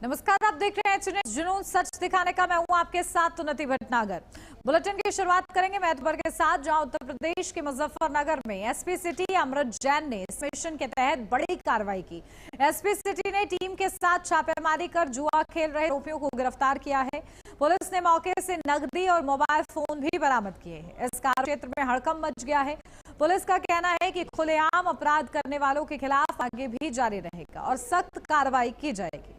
नमस्कार, आप देख रहे हैं जुनून सच दिखाने का। मैं हूं आपके साथ उन्नति भटनागर। बुलेटिन की शुरुआत करेंगे महत्वपूर्ण के साथ, जहां उत्तर प्रदेश के मुजफ्फरनगर में एसपी सिटी अमृत जैन ने इस मिशन के तहत बड़ी कार्रवाई की। एसपी सिटी ने टीम के साथ छापेमारी कर जुआ खेल रहे आरोपियों को गिरफ्तार किया है। पुलिस ने मौके से नकदी और मोबाइल फोन भी बरामद किए हैं। इस कार्य क्षेत्र में हड़कंप मच गया है। पुलिस का कहना है कि खुलेआम अपराध करने वालों के खिलाफ आगे भी जारी रहेगा और सख्त कार्रवाई की जाएगी।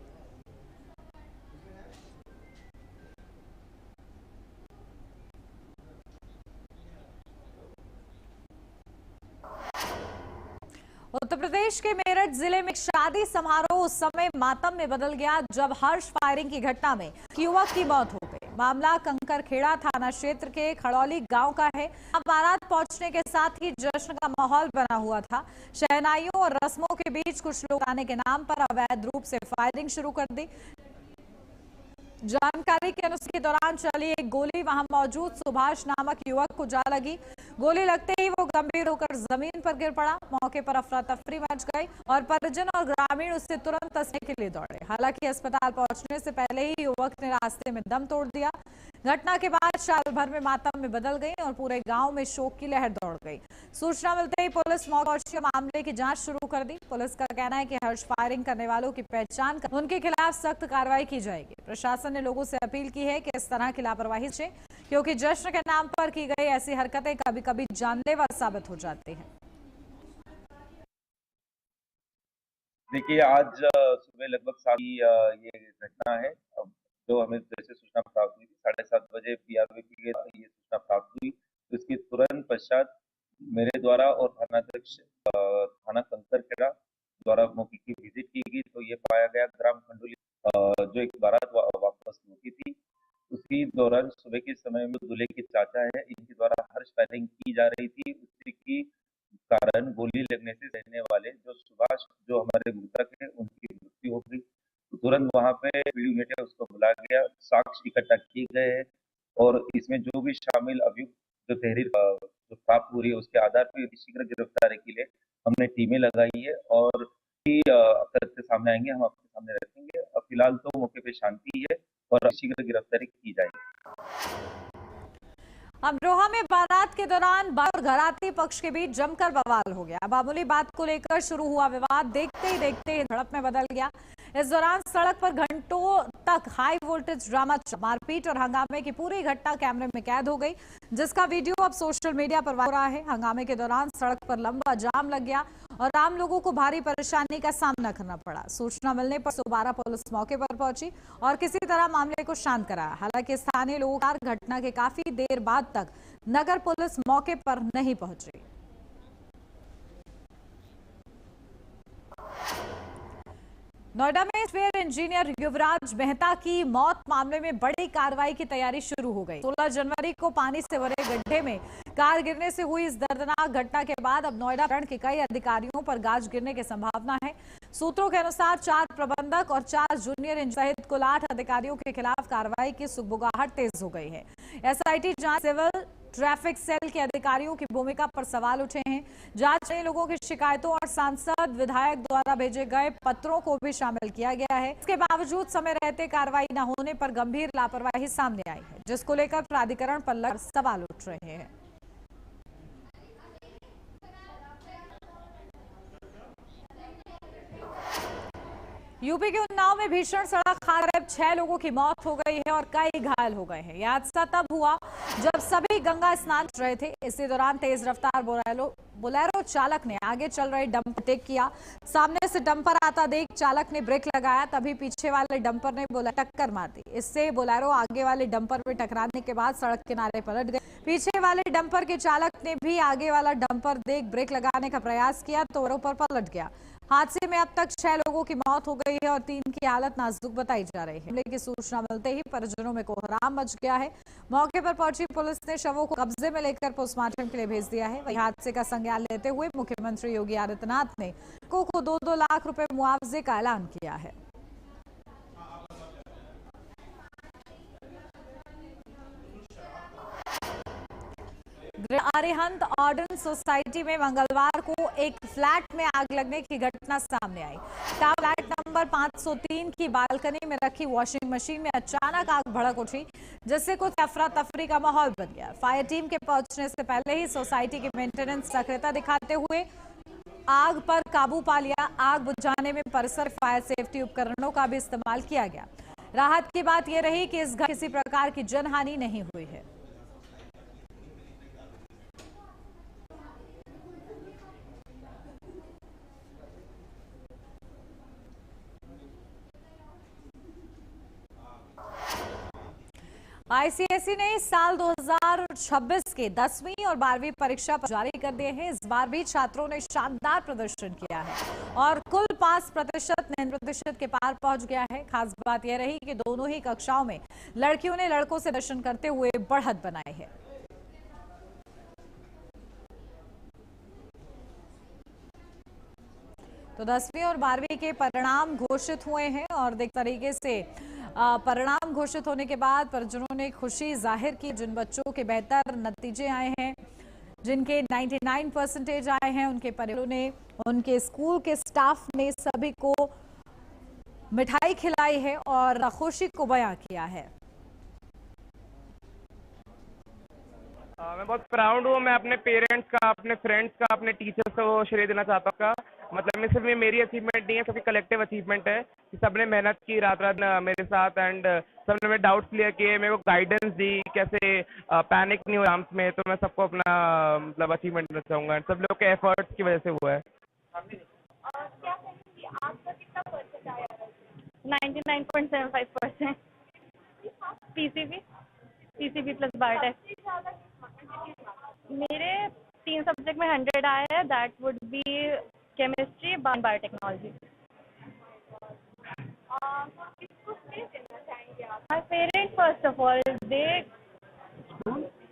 उत्तर प्रदेश के मेरठ जिले में शादी समारोह उस समय मातम में बदल गया जब हर्ष फायरिंग की घटना में युवक की मौत हो गई। मामला कंकरखेड़ा थाना क्षेत्र के खड़ौली गांव का है। बारात पहुंचने के साथ ही जश्न का माहौल बना हुआ था। शहनाइयों और रस्मों के बीच कुछ लोग आने के नाम पर अवैध रूप से फायरिंग शुरू कर दी। जानकारी के अनुसार के दौरान चली एक गोली वहां मौजूद सुभाष नामक युवक को जा लगी। गोली लगते ही वो गंभीर होकर जमीन पर गिर पड़ा। मौके पर अफरा तफरी मच गई और परिजन और ग्रामीण उससे तुरंत तस्वीर के लिए दौड़े। हालांकि अस्पताल पहुंचने से पहले ही युवक ने रास्ते में दम तोड़ दिया। घटना के बाद शहर भर में मातम में बदल गई और पूरे गांव में शोक की लहर दौड़ गई। सूचना मिलते ही पुलिस मौके पहुंची, मामले की जांच शुरू कर दी। पुलिस का कहना है कि हर्ष फायरिंग करने वालों की पहचान कर उनके खिलाफ सख्त कार्रवाई की जाएगी। प्रशासन ने लोगों से अपील की है कि इस तरह की लापरवाही से, क्योंकि जश्न के नाम पर की गई ऐसी हरकतें कभी कभी जानलेवा साबित हो जाती हैं। देखिए, आज सुबह लगभग 7 ये घटना है जो हमें जैसे सूचना प्राप्त हुई थी। 7:30 बजे पीआरओ की ये सूचना प्राप्त हुई, तो इसके तुरंत पश्चात मेरे द्वारा और थानाध्यक्ष थाना कंकरखेड़ा द्वारा मौके की विजिट की गई। तो ये पाया गया ग्राम खंडोली जो एक बारात वापस लौटी थी, उसी दौरान सुबह के समय में दूल्हे के चाचा है, इनके द्वारा हर्ष फायरिंग की जा रही थी। उसी की कारण गोली लगने से रहने वाले जो सुभाष जो हमारे मृतक है उनकी मृत्यु हो गई। तो तुरंत वहां पे यूनिट है उसको बुलाया गया, साक्ष्य इकट्ठा किए गए हैं और इसमें जो भी शामिल अभियुक्त जो तहरीर जो प्राप्त हो रही है उसके आधार पर शीघ्र गिरफ्तारी के लिए हमने टीमें लगाई है और तथ्य सामने आएंगे हम आपके सामने रखेंगे। अब फिलहाल तो मौके पे शांति है और शीघ्र गिरफ्तारी की जाएगी। अमरोहा में बारात के दौरान घराती पक्ष के बीच जमकर बवाल हो गया। मामूली बात को लेकर शुरू हुआ विवाद देखते ही देखते झड़प में बदल गया। इस दौरान सड़क पर घंटों तक हाई वोल्टेज ड्रामा, मारपीट और हंगामे की पूरी घटना कैमरे में कैद हो गई, जिसका वीडियो अब सोशल मीडिया पर वायरल हो रहा है। हंगामे के दौरान सड़क पर लंबा जाम लग गया और आम लोगों को भारी परेशानी का सामना करना पड़ा। सूचना मिलने पर 112 पुलिस मौके पर पहुंची और किसी तरह मामले को शांत कराया। हालांकि स्थानीय लोगों घटना के काफी देर बाद तक नगर पुलिस मौके पर नहीं पहुंची। नोएडा में सॉफ्टवेयर इंजीनियर युवराज मेहता की मौत मामले में बड़ी कार्रवाई की तैयारी शुरू हो गई। 16 जनवरी को पानी से भरे गड्ढे में कार गिरने से हुई इस दर्दनाक घटना के बाद अब नोएडा के कई अधिकारियों पर गाज गिरने की संभावना है। सूत्रों के अनुसार 4 प्रबंधक और 4 जूनियर इंजीनियर सहित कुल 8 अधिकारियों के खिलाफ कार्रवाई की सुगबुगाहट तेज हो गई है। एसआईटी जांच सिविल ट्रैफिक सेल के अधिकारियों की भूमिका पर सवाल उठे हैं। जांच में लोगों की शिकायतों और सांसद विधायक द्वारा भेजे गए पत्रों को भी शामिल किया गया है। इसके बावजूद समय रहते कार्रवाई न होने पर गंभीर लापरवाही सामने आई है, जिसको लेकर प्राधिकरण पर सवाल उठ रहे हैं। यूपी के उन्नाव में भीषण सड़क हादसे में 6 लोगों की मौत हो गई है और कई घायल हो गए हैं। यह हादसा तब हुआ जब सभी गंगा स्नान कर रहे थे। इसी दौरान तेज रफ्तार बोलेरो चालक ने आगे चल रहे डंपर टेक किया। सामने से डंपर आता देख चालक ने ब्रेक लगाया, तभी पीछे वाले डंपर ने टक्कर मार दी। इससे बोलेरो आगे वाले डंपर में टकराने के बाद सड़क किनारे पलट गए। पीछे वाले डंपर के चालक ने भी आगे वाला डंपर देख ब्रेक लगाने का प्रयास किया तो ऊपर पलट गया। हादसे में अब तक 6 लोगों की मौत हो गई है और 3 की हालत नाजुक बताई जा रही है। हमले की सूचना मिलते ही परिजनों में कोहराम मच गया है। मौके पर पहुंची पुलिस ने शवों को कब्जे में लेकर पोस्टमार्टम के लिए भेज दिया है। वहीं हादसे का संज्ञान लेते हुए मुख्यमंत्री योगी आदित्यनाथ ने को 2-2 लाख रुपए मुआवजे का ऐलान किया है। अरिहंत ऑर्डिनेंस सोसाइटी में मंगलवार को एक फ्लैट में आग लगने की घटना सामने आई। फ्लैट नंबर नंबर 503 की बालकनी में रखी वॉशिंग मशीन में अचानक आग भड़क उठी, जिससे कुछ अफरा तफरी का माहौल बन गया। फायर टीम के पहुंचने से पहले ही सोसाइटी की मेंटेनेंस सक्रियता दिखाते हुए आग पर काबू पा लिया। आग बुझाने में परिसर फायर सेफ्टी उपकरणों का भी इस्तेमाल किया गया। राहत की बात यह रही कि इस घर किसी प्रकार की जनहानि नहीं हुई है। आईसीएसई ने इस साल 2026 के 10वीं और 12वीं परीक्षा जारी कर दिए हैं। इस बार भी छात्रों ने शानदार प्रदर्शन किया है और कुल पास प्रतिशत 99% के पार पहुंच गया है। खास बात यह रही कि दोनों ही कक्षाओं में लड़कियों ने लड़कों से प्रदर्शन करते हुए बढ़त बनाई है। तो 10वीं और 12वीं के परिणाम घोषित हुए हैं और देख तरीके से परिणाम घोषित होने के बाद परिजनों ने खुशी जाहिर की। जिन बच्चों के बेहतर नतीजे आए हैं, जिनके 99% आए हैं, उनके परिवारों ने, उनके स्कूल के स्टाफ ने सभी को मिठाई खिलाई है और खुशी को बयां किया है। मैं बहुत प्राउड हूँ। मैं अपने पेरेंट्स का, अपने फ्रेंड्स का, अपने टीचर्स को श्रेय देना चाहता हूँ। मतलब में सिर्फ ये मेरी अचीवमेंट नहीं है, सबकी कलेक्टिव अचीवमेंट है कि सबने मेहनत की रात रात मेरे साथ एंड सबने मेरे डाउट्स क्लियर किए, मेरे को गाइडेंस दी कैसे पैनिक नहीं हो एग्जाम्स में। तो मैं सबको अपना मतलब अचीवमेंट देना चाहूँगा, सब लोग के एफर्ट्स की वजह से हुआ है। क्या कहेंगी, आपका कितना परसेंट आया? 99.75%। PCB plus biotech. मेरे 3 सब्जेक्ट में 100 आया है। That would be chemistry, biotechnology. किसको श्रेय देना चाहेंगे आप? My parents first of all, they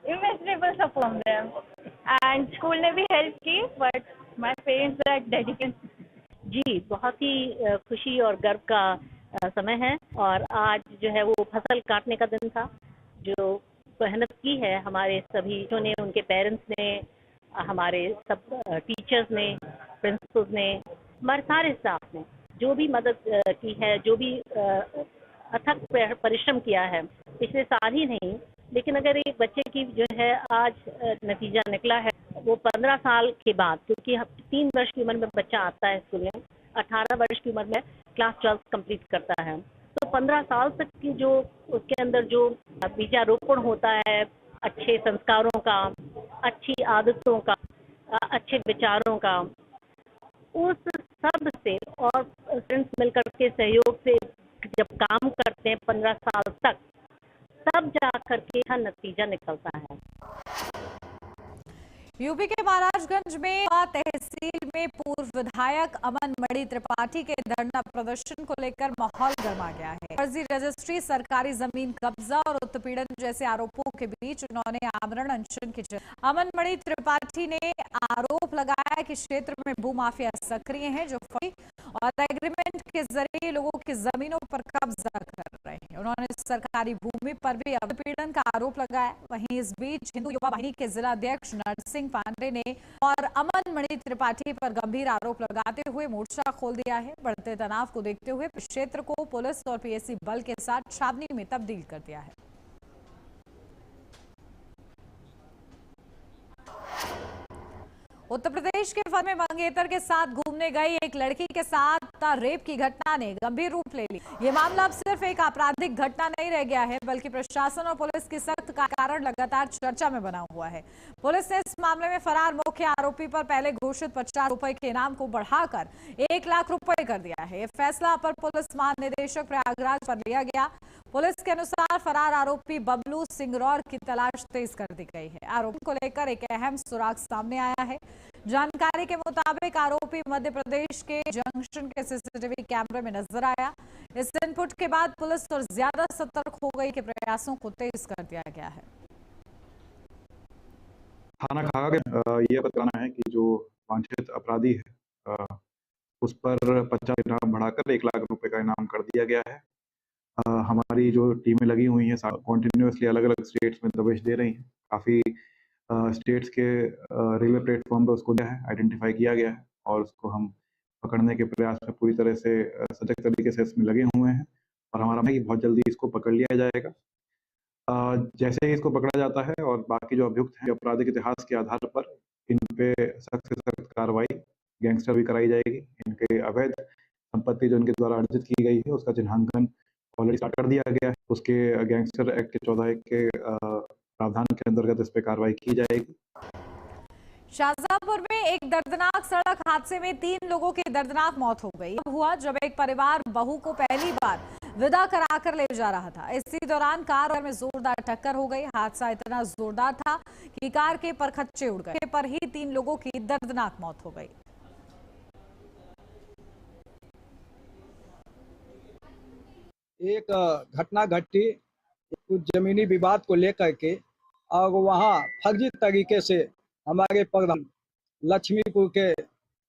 imaginable support them and school ने भी हेल्प की, but my parents are dedicated. जी, बहुत ही खुशी और गर्व का समय है और आज जो है वो फसल काटने का दिन था। जो मेहनत की है हमारे सभी ने, उनके पेरेंट्स ने, हमारे सब टीचर्स ने, प्रिंसिपल्स ने, हमारे सारे स्टाफ ने जो भी मदद की है, जो भी अथक परिश्रम किया है, पिछले साल ही नहीं, लेकिन अगर एक बच्चे की जो है आज नतीजा निकला है वो 15 साल के बाद, क्योंकि 3 वर्ष की उम्र में बच्चा आता है स्कूल में, 18 वर्ष की उम्र में क्लास 12 कंप्लीट करता है, तो 15 साल तक की जो उसके अंदर जो बीजारोपण होता है अच्छे संस्कारों का, अच्छी आदतों का, अच्छे विचारों का, उस सब से और फ्रेंड्स मिलकर के सहयोग से जब काम करते हैं 15 साल तक, तब जाकर के यह नतीजा निकलता है। यूपी के महाराजगंज में तहसील में पूर्व विधायक अमन मणि त्रिपाठी के धरना प्रदर्शन को लेकर माहौल गर्मा गया है। फर्जी रजिस्ट्री, सरकारी जमीन कब्जा और उत्पीड़न जैसे आरोपों के बीच उन्होंने आमरण अनशन की। अमन मणि त्रिपाठी ने आरोप लगाया कि क्षेत्र में भूमाफिया सक्रिय हैं, जो फर्जी और एग्रीमेंट के जरिए लोगों की जमीनों पर कब्जा कर रहे हैं। उन्होंने सरकारी भूमि पर भी उत्पीड़न का आरोप लगाया। वहीं इस बीच हिंदू युवा वाहिनी के जिला अध्यक्ष नरसिंह पांडे ने और अमन मणि त्रिपाठी पर गंभीर आरोप लगाते हुए मोर्चा खोल दिया है। बढ़ते तनाव को देखते हुए क्षेत्र को पुलिस और पीएसी बल के साथ छावनी में तब्दील कर दिया है। उत्तर प्रदेश के फन में मंगेतर के साथ घूमने गई एक लड़की के साथ रेप की घटना ने गंभीर रूप ले ली। ये मामला अब सिर्फ एक आपराधिक घटना नहीं रह गया है, बल्कि प्रशासन और पुलिस की सख्त का कारण लगातार चर्चा में बना हुआ है। पुलिस ने इस मामले में फरार मुख्य आरोपी पर पहले घोषित 50 रुपए के इनाम को बढ़ाकर 1 लाख रुपए कर दिया है। यह फैसला अपर पुलिस महानिदेशक प्रयागराज पर लिया गया। पुलिस के अनुसार फरार आरोपी बबलू सिंगरौर की तलाश तेज कर दी गई है। आरोपी को लेकर एक अहम सुराग सामने आया है। जानकारी के मुताबिक आरोपी मध्य प्रदेश के जंक्शन के सीसीटीवी कैमरे में नजर आया। इस इनपुट के बाद पुलिस और ज्यादा सतर्क हो गई के प्रयासों को तेज कर दिया गया है। थाना खागा के यह बताना है कि जो वांछित अपराधी है उस पर 50 इनाम बढ़ाकर 1 लाख रुपए का इनाम कर दिया गया है। हमारी जो टीमें लगी हुई हैं कॉन्टिन्यूसली अलग अलग स्टेट्स में दबिश दे रही हैं। काफ़ी स्टेट्स के रेलवे प्लेटफॉर्म पर उसको आइडेंटिफाई किया गया है और उसको हम पकड़ने के प्रयास में पूरी तरह से सजग तरीके से इसमें लगे हुए हैं और हमारा है कि बहुत जल्दी इसको पकड़ लिया जाएगा। जैसे ही इसको पकड़ा जाता है और बाकी जो अभियुक्त हैं, आपराधिक इतिहास के आधार पर इन पे सख्त से सख्त कार्रवाई गैंगस्टर भी कराई जाएगी। इनके अवैध संपत्ति जो इनके द्वारा अर्जित की गई है उसका चिन्हांकन ऑलरेडी स्टार्ट कर दिया गया है। उसके गैंगस्टर एक्ट के 14(1) के प्रावधान के अंतर्गत इस पे कार्रवाई की जाएगी। शाहजहांपुर में एक दर्दनाक सड़क हादसे में 3 लोगों की दर्दनाक मौत हो गई। हुआ जब एक परिवार बहू को पहली बार विदा कराकर ले जा रहा था। इसी दौरान कार में जोरदार टक्कर हो गई। हादसा इतना जोरदार था कि कार के परखच्चे उड़ गए। पर ही 3 लोगों की दर्दनाक मौत हो गई। एक घटना घटी कुछ जमीनी विवाद को लेकर के और वहाँ फर्जी तरीके से हमारे प्रधान लक्ष्मीपुर के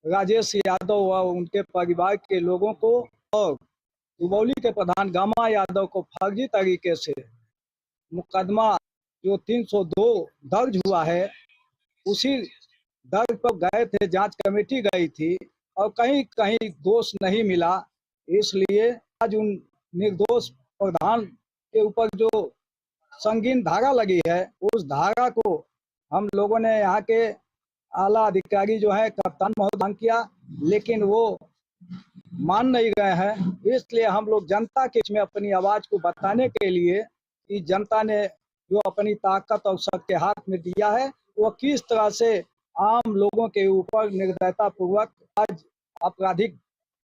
राजेश यादव व उनके परिवार के लोगों को और दुबौली के प्रधान गामा यादव को फर्जी तरीके से मुकदमा जो 302 दर्ज हुआ है उसी दर्ज पर गए थे। जांच कमेटी गई थी और कहीं कहीं दोष नहीं मिला, इसलिए आज उन निर्दोष प्रधान के ऊपर जो संगीन धारा लगी है उस धारा को हम लोगों ने यहाँ के आला अधिकारी जो है कप्तान महोदय किया, लेकिन वो मान नहीं गए हैं। इसलिए हम लोग जनता के इसमें अपनी आवाज को बताने के लिए कि जनता ने जो अपनी ताकत और सबके हाथ में दिया है वो किस तरह से आम लोगों के ऊपर निर्दयता पूर्वक आज आपराधिक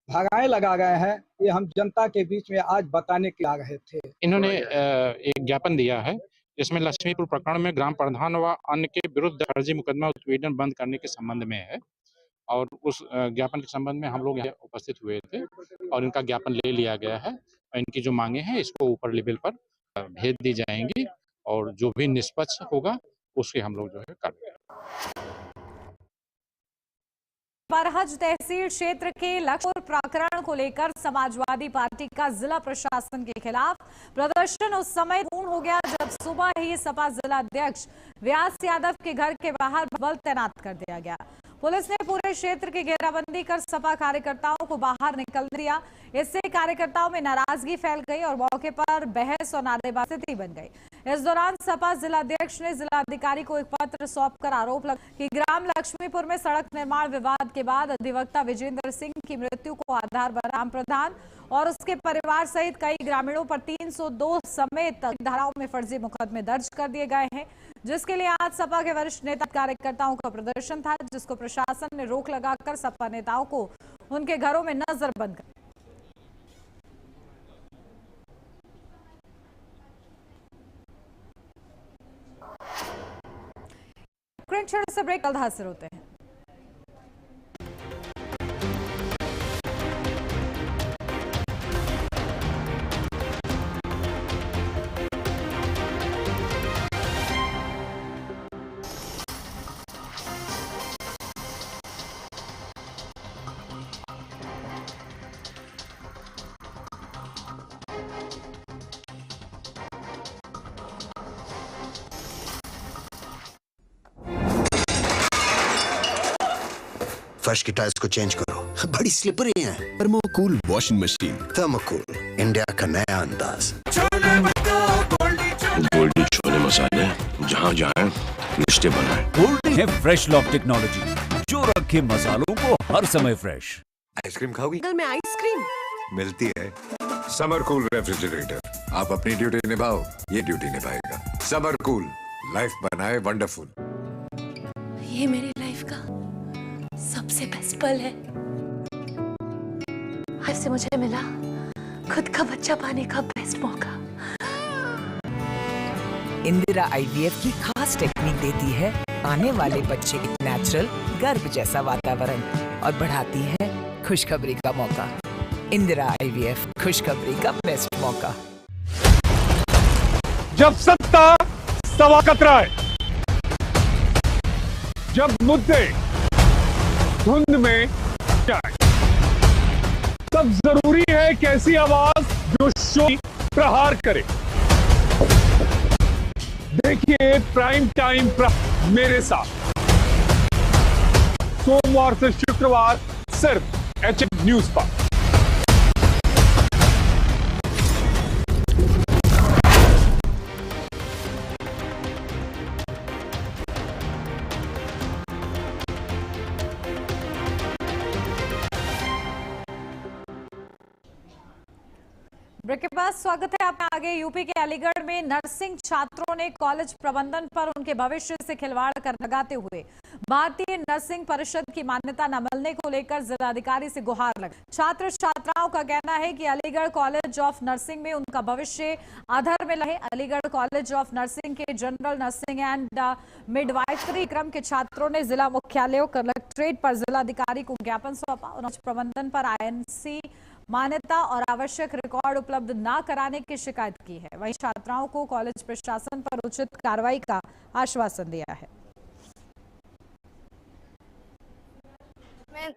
धाराएं लगा गए हैं, ये हम जनता के बीच में आज बताने के आ रहे थे। इन्होंने एक ज्ञापन दिया है जिसमें लक्ष्मीपुर प्रकरण में ग्राम प्रधान व अन्य के विरुद्ध फर्जी मुकदमा उत्पीड़न बंद करने के संबंध में है और उस ज्ञापन के संबंध में हम लोग यहाँ उपस्थित हुए थे और इनका ज्ञापन ले लिया गया है। इनकी जो मांगे हैं इसको ऊपर लेवल पर भेज दी जाएंगी और जो भी निष्पक्ष होगा उसके हम लोग जो है कार्रवाई। बरहज तहसील क्षेत्र के लक्ष्मीपुर प्रकरण को लेकर समाजवादी पार्टी का जिला प्रशासन के खिलाफ प्रदर्शन उस समय पूर्ण हो गया जब सुबह ही सपा जिला अध्यक्ष व्यास यादव के घर के बाहर बल तैनात कर दिया गया। पुलिस ने पूरे क्षेत्र की घेराबंदी कर सपा कार्यकर्ताओं को बाहर निकल दिया। इससे कार्यकर्ताओं में नाराजगी फैल गई और मौके पर बहस और नारेबाजी स्थिति बन गई। इस दौरान सपा जिलाध्यक्ष ने जिलाधिकारी को एक पत्र सौंपकर आरोप लगा कि ग्राम लक्ष्मीपुर में सड़क निर्माण विवाद के बाद अधिवक्ता विजेंद्र सिंह की मृत्यु को आधार बना राम प्रधान और उसके परिवार सहित कई ग्रामीणों पर 302 समेत धाराओं में फर्जी मुकदमे दर्ज कर दिए गए हैं, जिसके लिए आज सपा के वरिष्ठ नेता कार्यकर्ताओं का प्रदर्शन था, जिसको प्रशासन ने रोक लगाकर सपा नेताओं को उनके घरों में नजरबंद कर से ब्रेक कल हाजिर होते हैं। फर्श की टाइल्स को चेंज करो, बड़ी स्लिपरी हैं। थर्मोकूल वॉशिंग मशीन, थर्मोकूल इंडिया का नया अंदाज। गोल्डी छोले मसाले, जहाँ जाए लिस्टें बनाए। गोल्डी है फ्रेश लॉक टेक्नोलॉजी जो रखे मसालों को हर समय फ्रेश। आइसक्रीम खाओगी? में आइसक्रीम मिलती है। समर कूल रेफ्रिजरेटर, आप अपनी ड्यूटी निभाओ, ये ड्यूटी निभाएगा। समर कूल, लाइफ बनाए वंडरफुल। ये मेरी लाइफ का सबसे बेस्ट पल है। आज से मुझे मिला खुद का बच्चा पाने का बेस्ट मौका। इंदिरा IVF की खास टेक्निक देती है आने वाले बच्चे के नेचुरल गर्भ जैसा वातावरण और बढ़ाती है खुशखबरी का मौका। इंदिरा IVF, खुशखबरी का बेस्ट मौका। जब सत्ता सवा कतराए, जब मुद्दे धुंध में जाए, तब जरूरी है कि ऐसी आवाज जो शोर प्रहार करे। देखिए प्राइम टाइम मेरे साथ सोमवार से शुक्रवार सिर्फ HM न्यूज पर। ब्रेक के बाद स्वागत है आपका। आगे यूपी के अलीगढ़ में नर्सिंग छात्रों ने कॉलेज प्रबंधन पर उनके भविष्य से खिलवाड़ कर लगाते हुए भारतीय नर्सिंग परिषद की मान्यता न मिलने को लेकर जिलाधिकारी से गुहार लगा। छात्र छात्राओं का कहना है कि अलीगढ़ कॉलेज ऑफ नर्सिंग में उनका भविष्य अधर में रहे। अलीगढ़ कॉलेज ऑफ नर्सिंग के जनरल नर्सिंग एंड मिडवाइफरी क्रम के छात्रों ने जिला मुख्यालयों कलेक्ट्रेट पर जिलाधिकारी को ज्ञापन सौंपा। उन्होंने प्रबंधन पर INC मान्यता और आवश्यक रिकॉर्ड उपलब्ध न कराने की शिकायत की है। वहीं छात्राओं को कॉलेज प्रशासन पर उचित कार्रवाई का आश्वासन दिया है। मैं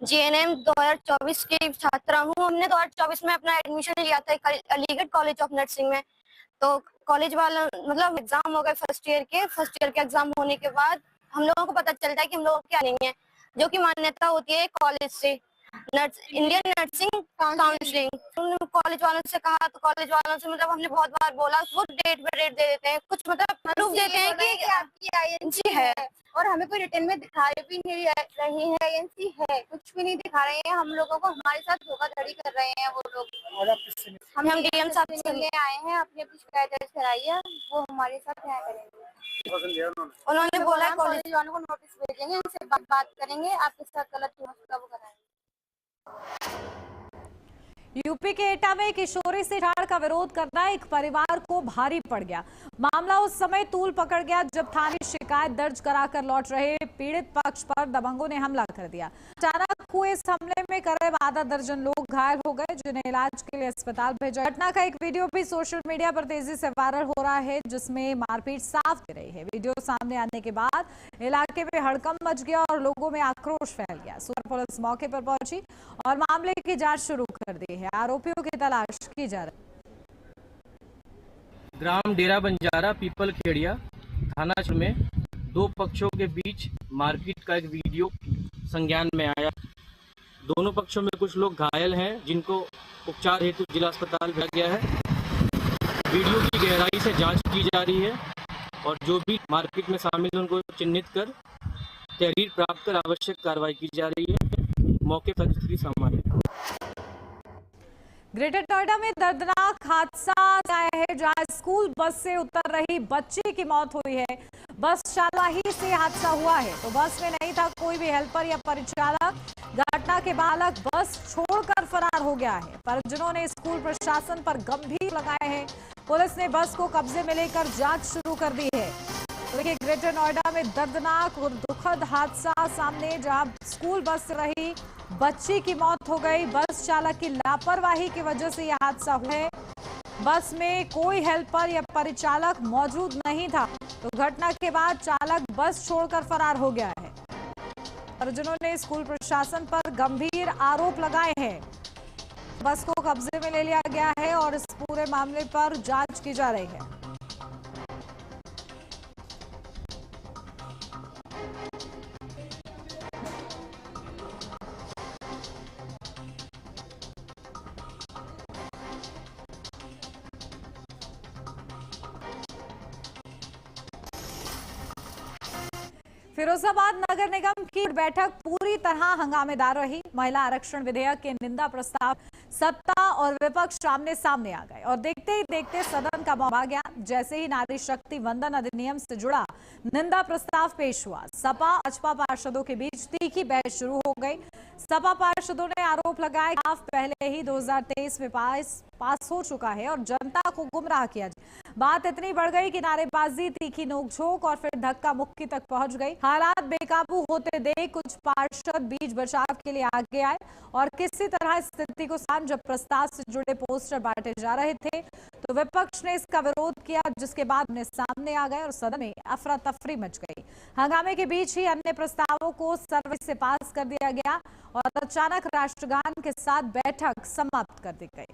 JNM 2024 की छात्रा हूँ। हमने 2024 में अपना एडमिशन लिया था अलीगढ़ कॉलेज ऑफ नर्सिंग में। तो कॉलेज वाला मतलब एग्जाम हो गए फर्स्ट ईयर के एग्जाम होने के बाद हम लोगों को पता चलता है कि हम लोग क्या नहीं है, जो कि मान्यता होती है कॉलेज से, इंडियन नर्सिंग काउंसिलिंग। कॉलेज वालों से कहा तो कॉलेज वालों से मतलब हमने बहुत बार बोला, वो डेट पे डेट दे देते हैं, कुछ मतलब प्रूफ देते हैं कि आपकी INC है और हमें कोई रिटर्न में दिखा भी नहीं रही है INC है, कुछ भी नहीं दिखा रहे हैं। हम लोगों को हमारे साथ धोखाधड़ी कर रहे हैं वो लोग। हम DM साहब से मिलने आए हैं, अपनी अपनी शिकायत दर्ज कराई है, वो हमारे साथ न्याय करेंगे। उन्होंने बोला कॉलेज वालों को नोटिस भेजेंगे, उनसे बात करेंगे, आपके साथ गलत हुआ वो कराएंगे। यूपी के एटा में किशोरी से छेड़छाड़ का विरोध करना एक परिवार को भारी पड़ गया। मामला उस समय तूल पकड़ गया जब थाने शिकायत दर्ज कराकर लौट रहे पीड़ित पक्ष पर दबंगों ने हमला कर दिया। अचानक हुए इस हमले में करीब आधा दर्जन लोग घायल हो गए, जिन्हें इलाज के लिए अस्पताल भेजा। घटना का एक वीडियो भी सोशल मीडिया पर तेजी से वायरल हो रहा है, जिसमें मारपीट साफ दिख रही है। वीडियो सामने आने के बाद इलाके में हड़कंप मच गया और लोगों में आक्रोश फैल गया। सुपर पुलिस मौके पर पहुंची और मामले की जांच शुरू कर दी है। आरोपियों की तलाश की जा रही है। ग्राम डेरा बंजारा पीपल खेड़िया थाना क्षेत्र में दो पक्षों के बीच मारपीट का एक वीडियो संज्ञान में आया। दोनों पक्षों में कुछ लोग घायल हैं, जिनको उपचार हेतु जिला अस्पताल भेजा गया है। वीडियो की गहराई से जांच की जा रही है और जो भी मारपीट में शामिल हैं उनको चिन्हित कर तहरीर प्राप्त कर आवश्यक कार्रवाई की जा रही है। मौके पर स्थिति सामान्य है। ग्रेटर नोएडा में दर्दनाक हादसा आया है, जहां स्कूल बस से उतर रही बच्ची की मौत हुई है। बस चालवाही से हादसा हुआ है तो बस में नहीं था कोई भी हेल्पर या परिचालक। घटना के बालक बस छोड़कर फरार हो गया है। परिजनों ने स्कूल प्रशासन पर गंभीर लगाए हैं। पुलिस ने बस को कब्जे में लेकर जांच शुरू कर दी है। देखिए, ग्रेटर नोएडा में दर्दनाक और दुखद हादसा सामने, जहां स्कूल बस से रही बच्ची की मौत हो गई। बस चालक की लापरवाही की वजह से यह हादसा हुआ है। बस में कोई हेल्पर या परिचालक मौजूद नहीं था तो घटना के बाद चालक बस छोड़कर फरार हो गया है। परिजनों ने स्कूल प्रशासन पर गंभीर आरोप लगाए हैं। बस को कब्जे में ले लिया गया है और इस पूरे मामले पर जांच की जा रही है। फिरोजाबाद नगर निगम की बैठक पूरी तरह हंगामेदार रही। महिला आरक्षण विधेयक के निंदा प्रस्ताव सत्ता और विपक्ष आमने सामने आ गए और देखते ही देखते सदन का मौका आ गया। जैसे ही नारी शक्ति वंदन अधिनियम से जुड़ा निंदा प्रस्ताव पेश हुआ, सपा भाजपा पार्षदों के बीच तीखी बहस शुरू हो गई। सपा पार्षदों ने आरोप लगाया कि पहले ही 2023 में पास हो चुका है और जनता को गुमराह किया। बात इतनी बढ़ गई कि नारेबाजी, तीखी नोकझोंक और फिर धक्का मुक्की तक पहुंच गई। हालात बेकाबू होते देख कुछ पार्षद बीच बचाव के लिए आगे आए और किसी तरह स्थिति को जब प्रस्ताव से जुड़े पोस्टर बांटे जा रहे थे तो विपक्ष ने इसका विरोध किया, जिसके बाद उन्हें सामने आ गए और सदन में अफरा तफरी मच गई। हंगामे के बीच ही अन्य प्रस्तावों को सर्वसम्मति से पास कर दिया गया और अचानक राष्ट्रगान के साथ बैठक समाप्त कर दी गई।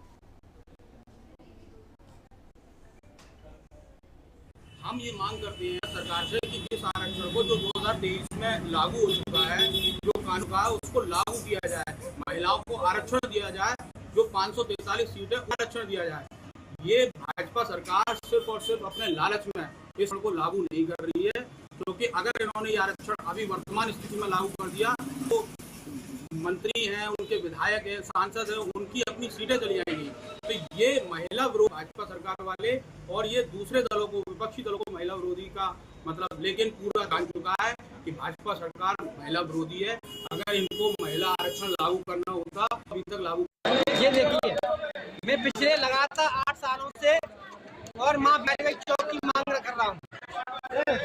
हम ये मांग करते हैं सरकार से कि जिस आरक्षण को जो 2023 में लागू हो चुका है, जो कानून का उसको लागू किया जाए। महिलाओं को आरक्षण दिया जाए, जो 543 सीटें आरक्षण दिया जाए। ये भाजपा सरकार सिर्फ और सिर्फ अपने लालच में इस को लागू नहीं कर रही है, क्योंकि अगर इन्होंने ये आरक्षण अभी वर्तमान स्थिति में लागू कर दिया तो मंत्री हैं, उनके विधायक हैं, सांसद हैं, उनकी अपनी सीटें चली जाएंगी। तो ये महिला विरोध भाजपा सरकार वाले और ये दूसरे दलों को, विपक्षी दलों को महिला विरोधी का मतलब लेकिन पूरा जान चुका है कि भाजपा सरकार महिला विरोधी है। अगर इनको महिला आरक्षण लागू करना होता अभी तक लागू। ये देखिए, मैं पिछले लगातार 8 सालों से और माँ बैठक चौक की मांग कर रहा हूँ।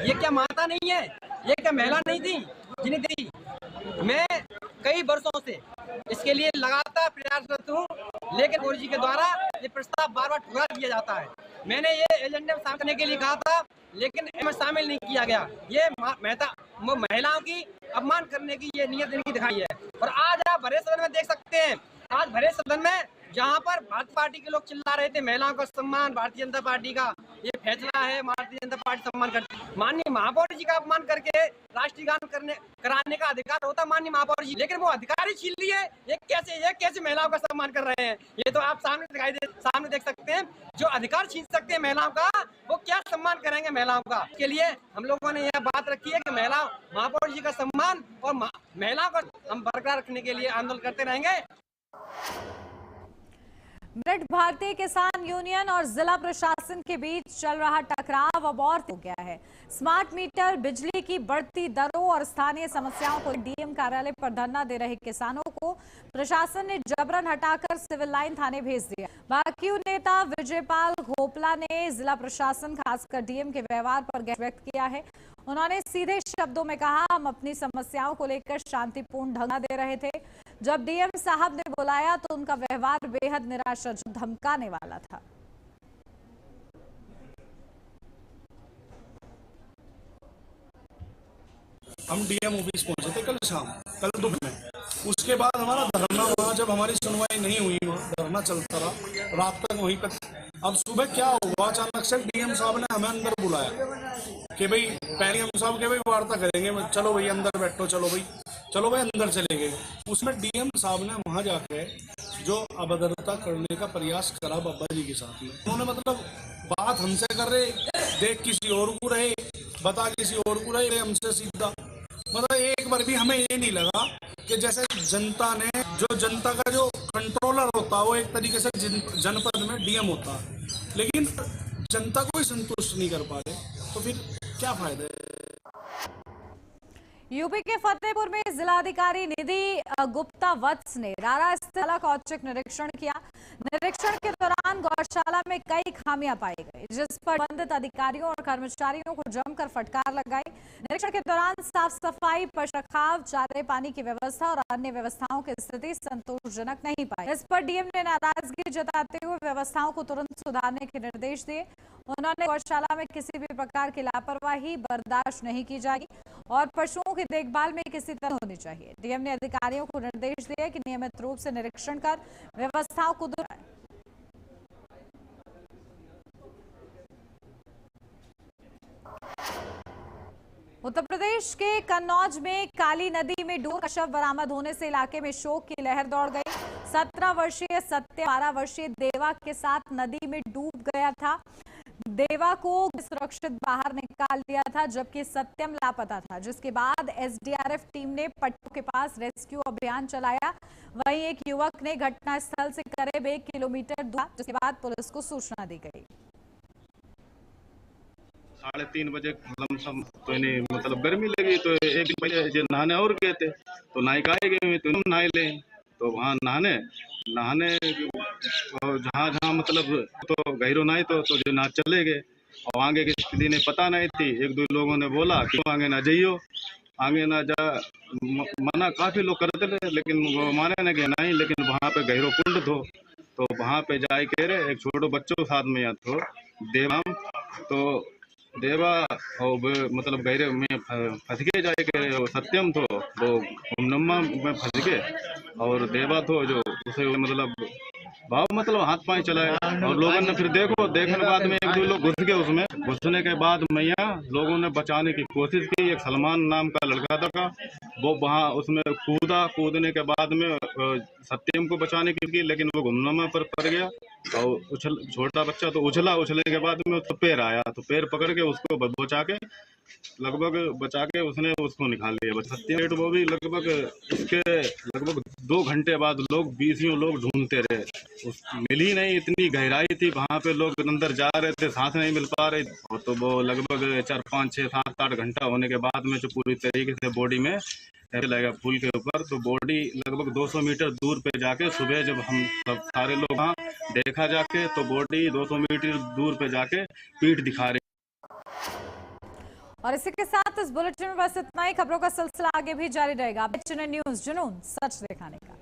ये क्या माता नहीं है? ये क्या महिला नहीं थी जिन्हें दी? मैं कई वर्षों से इसके लिए लगातार प्रयासरत हूँ, लेकिन मोदी जी के द्वारा ये प्रस्ताव बार बार ठुकरा दिया जाता है। मैंने ये एजेंडे में शामिल करने के लिए कहा था, लेकिन इसमें शामिल नहीं किया गया। ये महिलाओं की अपमान करने की ये नीयत इनकी दिखाई है। और आज आप भरे सदन में देख सकते हैं, आज भरे सदन में जहाँ पर भारतीय पार्टी के लोग चिल्ला रहे थे महिलाओं का सम्मान, भारतीय जनता पार्टी का ये फैसला है, भारतीय जनता पार्टी सम्मान करती है। माननीय महापौर जी का अपमान करके राष्ट्रीय गान कराने का अधिकार होता माननीय महापौर जी, लेकिन वो अधिकार ही छीन लिए। ये कैसे महिलाओं का सम्मान कर रहे हैं? ये तो आप सामने देख सकते हैं। जो अधिकार छीन सकते हैं महिलाओं का, वो क्या सम्मान करेंगे महिलाओं का? इसके लिए हम लोगों ने यह बात रखी है कि महिला महापौर जी का सम्मान और महिलाओं को हम बरकरार रखने के लिए आंदोलन करते रहेंगे। मृत भारतीय किसान यूनियन और जिला प्रशासन के बीच चल रहा टकराव अब और हो गया है। स्मार्ट मीटर, बिजली की बढ़ती दरों और स्थानीय समस्याओं को डीएम कार्यालय पर धरना दे रहे किसानों को प्रशासन ने जबरन हटाकर सिविल लाइन थाने भेज दिया। बाकी नेता विजयपाल घोपला ने जिला प्रशासन खासकर डीएम के व्यवहार पर गैर व्यक्त किया है। उन्होंने सीधे शब्दों में कहा, हम अपनी समस्याओं को लेकर शांतिपूर्ण धरना दे रहे थे। जब डीएम साहब ने बुलाया तो उनका व्यवहार बेहद निराशाजनक, धमकाने वाला था। हम डीएम ऑफिस पहुंचे थे कल शाम, कल दोपहर में। उसके बाद हमारा धरना हुआ, जब हमारी सुनवाई नहीं हुई, धरना चलता रहा रात तक वहीं पर। अब सुबह क्या हुआ, अचानक से डीएम साहब ने हमें अंदर बुलाया कि भाई पहले हम साहब के भाई वार्ता करेंगे, चलो भाई अंदर बैठो, चलो भाई अंदर चले गए। उसमें डीएम साहब ने वहां जाके जो अभद्रता करने का प्रयास करा बाबा जी के साथ में, उन्होंने मतलब बात हमसे कर रहे, देख किसी और को रहे, बता किसी और को रहे हमसे सीधा। मतलब एक बार भी हमें ये नहीं लगा कि जैसे जनता ने, जो जनता का जो कंट्रोलर होता है वो एक तरीके से जनपद में डीएम होता है, लेकिन जनता को ही संतुष्ट नहीं कर पा रहे, तो फिर क्या फायदा है। यूपी के फतेहपुर में जिलाधिकारी निधि गुप्ता वत्स ने रारा स्थित का औचक निरीक्षण किया। निरीक्षण के दौरान गौशाला में कई खामियां पाई गई, जिस पर संबंधित अधिकारियों और कर्मचारियों को जमकर फटकार लगाई। निरीक्षण के दौरान साफ सफाई, पशु रखाव, चारे पानी की व्यवस्था और अन्य व्यवस्थाओं की स्थिति संतोषजनक नहीं पाई। इस पर डीएम ने नाराजगी जताते हुए व्यवस्थाओं को तुरंत सुधारने के निर्देश दिए। उन्होंने गौशाला में किसी भी प्रकार की लापरवाही बर्दाश्त नहीं की जाएगी और पशुओं की देखभाल में किसी तरह होनी चाहिए। डीएम ने अधिकारियों को निर्देश दिए कि नियमित रूप से निरीक्षण कर व्यवस्थाओं को दोहराएं। उत्तर प्रदेश के कन्नौज में काली नदी में डूब का शव बरामद होने से इलाके में शोक की लहर दौड़ गई। 17 वर्षीय सत्यम 12 वर्षीय देवा के साथ नदी में डूब गया था। देवा को सुरक्षित बाहर निकाल दिया था, जबकि सत्यम लापता था, जिसके बाद एसडीआरएफ टीम ने पट्टू के पास रेस्क्यू अभियान चलाया। वहीं एक युवक ने घटनास्थल से करीब 1 किलोमीटर दूर, जिसके बाद पुलिस को सूचना दी गई। 3:30 बजे लमसम तो इन्हें मतलब गर्मी लगी, तो एक दिन पहले जो नहाने और गए थे, तो नहाए गए तो नहाए ले, तो वहाँ नहाने जहाँ मतलब तो गहरो नहाए तो जो ना चले गए, और आगे की स्थिति ने पता नहीं थी। 1-2 लोगों ने बोला क्यों आगे ना जाइयो, आगे ना जा, मना काफी लोग करते थे, लेकिन वो माने न कि नहीं। लेकिन वहाँ पे गहरो कुंड थो, तो वहाँ पे जाए कह रहे, एक छोटो बच्चों साथ में यहाँ थो देवा और मतलब गहरे में फंस गए जाए के। सत्यम थो वो नम्मा में फंस गए, और देवा थो जो उसे मतलब भाव मतलब हाथ पांव चलाए और लोगों ने फिर देखने के बाद में 1-2 लोग घुस गए। उसमें घुसने के बाद मैया लोगों ने बचाने की कोशिश की। एक सलमान नाम का लड़का था वो वहाँ उसमें कूदने के बाद में सत्यम को बचाने की लेकिन वो गुमनामा पर पड़ गया और छोटा बच्चा तो उछलने के बाद में उसको पैर आया तो पैर पकड़ के उसको बचा के उसने उसको निकाल लिया। सत्यम वो भी लगभग 2 घंटे बाद लोग 20 लोग ढूंढते रहे, मिल ही नहीं। इतनी गहराई थी वहां पे, लोग अंदर जा रहे थे, सांस नहीं मिल पा रही। और तो वो लगभग 4, 5, 6, 7, 8 घंटा होने के बाद में जो पूरी तरीके से बॉडी में लगेगा पुल के ऊपर, तो बॉडी लगभग 200 मीटर दूर पे जाके सुबह जब हम सब सारे लोग वहाँ देखा जाके तो बॉडी 200 मीटर दूर पे जाके पीठ दिखा रही। और इसी के साथ इस बुलेटिन में बस इतना ही। खबरों का सिलसिला आगे भी जारी रहेगा। न्यूज़ जुनून सच दिखाने का।